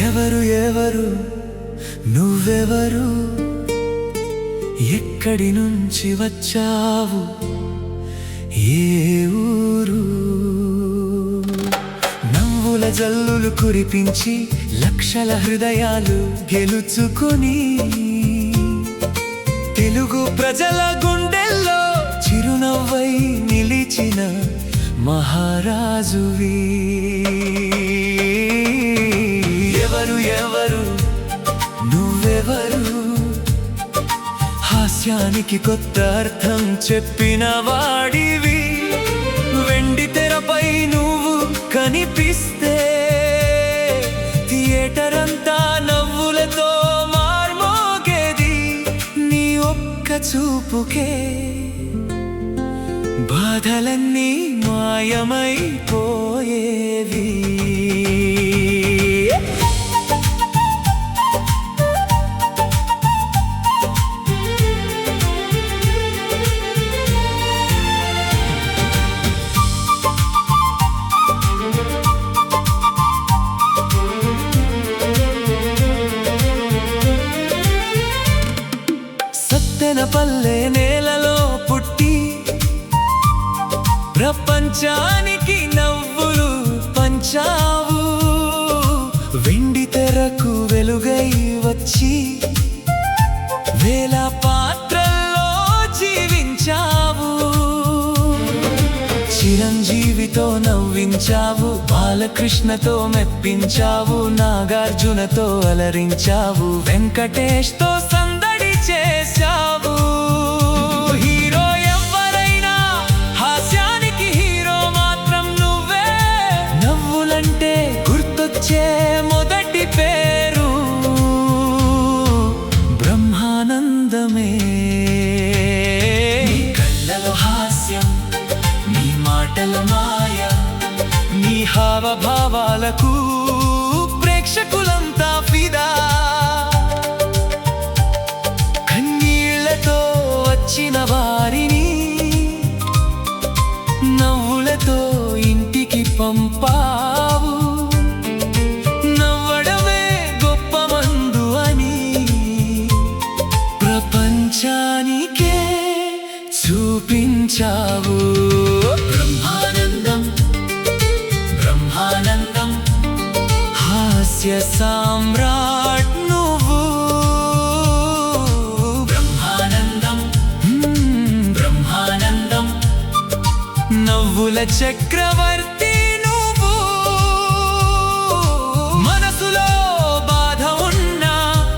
ఎవరు ఎవరు నువ్వెవరు, ఎక్కడి నుంచి వచ్చావు, ఏ ఊరు? నవ్వుల జల్లులు కురిపించి లక్షల హృదయాలు గెలుచుకొని తెలుగు ప్రజల గుండెల్లో చిరునవ్వై నిలిచిన మహారాజువి. ఎవరు ఎవరు నువ్వెవరు, హాస్యానికి కొత్త అర్థం చెప్పిన వాడివి. వెండి తెరపై నువ్వు కనిపిస్తే థియేటర్ అంతా నవ్వులతో మార్మోగేది. నీ ఒక్క చూపుకే బాధలన్నీ మాయమైపోయేవి. పల్లె నేలలో పుట్టి ప్రపంచానికి నవ్వులు పంచావు. వెండి తెరకు వెలుగై వచ్చి వేల పాత్రల్లో జీవించావు. చిరంజీవితో నవ్వించావు, బాలకృష్ణతో మెప్పించావు, నాగార్జునతో అలరించావు, వెంకటేష్తో సందడి చేశావు. హీరో ఎవరైనా హాస్యానికి హీరో మాత్రం నువ్వే. నవ్వులంటే గుర్తొచ్చే మొదటి పేరు బ్రహ్మానందమే. నీ కళ్ళలో హాస్యం, నీ మాటల మాయ, నీ హావభావాలకు ప్రేక్షకులంతా ఫిదా. వచ్చిన వారిని నవ్వులతో ఇంటికి పంపావు. నవ్వడమే గొప్ప మందు అని ప్రపంచానికే చూపించావు. బ్రహ్మానందం బ్రహ్మానందం హాస్య సామ్రాట్ నువ్వు. నవ్వుల చక్రవర్తి నువ్వు. మనసులో బాధ ఉన్నా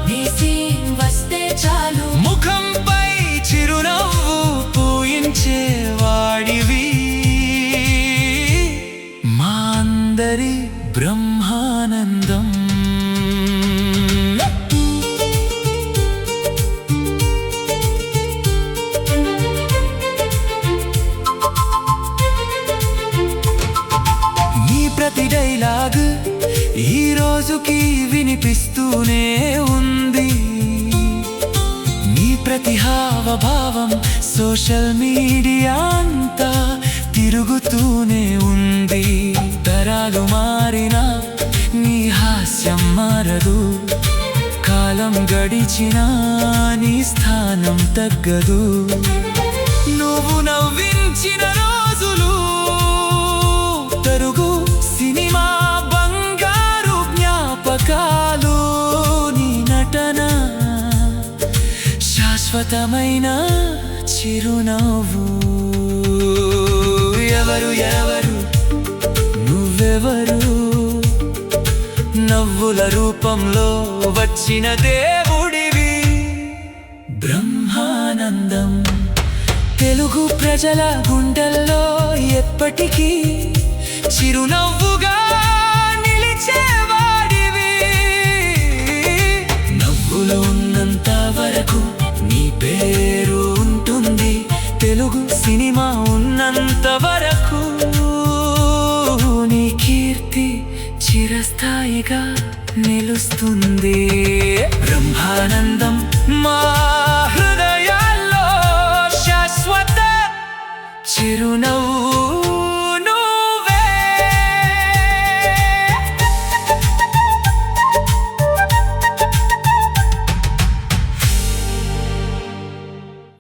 నీ సీన్ వస్తే చాలు, ముఖంపై చిరునవ్వు పూయించే వాడివి. మా అందరి బ్రహ్మానందం. ప్రతి డైలాగ్ ఈ రోజుకి వినిపిస్తూనే ఉంది. నీ ప్రతి హావభావం సోషల్ మీడియా అంతా తిరుగుతూనే ఉంది. తరాలు మారినా నీ హాస్యం మారదు, కాలం గడిచినా నీ స్థానం తగ్గదు. నువ్వు నవ్వించిన రోజులు తరుగు సినిమా బంగారు జ్ఞాపకాలు. నీ నటన శాశ్వతమైన చిరునవ్వు. ఎవరు ఎవరు నువ్వెవరు, నవ్వుల రూపంలో వచ్చిన దేవుడివి. బ్రహ్మానందం తెలుగు ప్రజల గుండెల్లో ఎప్పటికీ చిరునవ్వుగా నిలిచేవాడివి. నవ్వులు ఉన్నంత వరకు నీ పేరు ఉంటుంది, తెలుగు సినిమా ఉన్నంత వరకు నీ కీర్తి చిరస్థాయిగా నిలుస్తుంది. బ్రహ్మానందం మా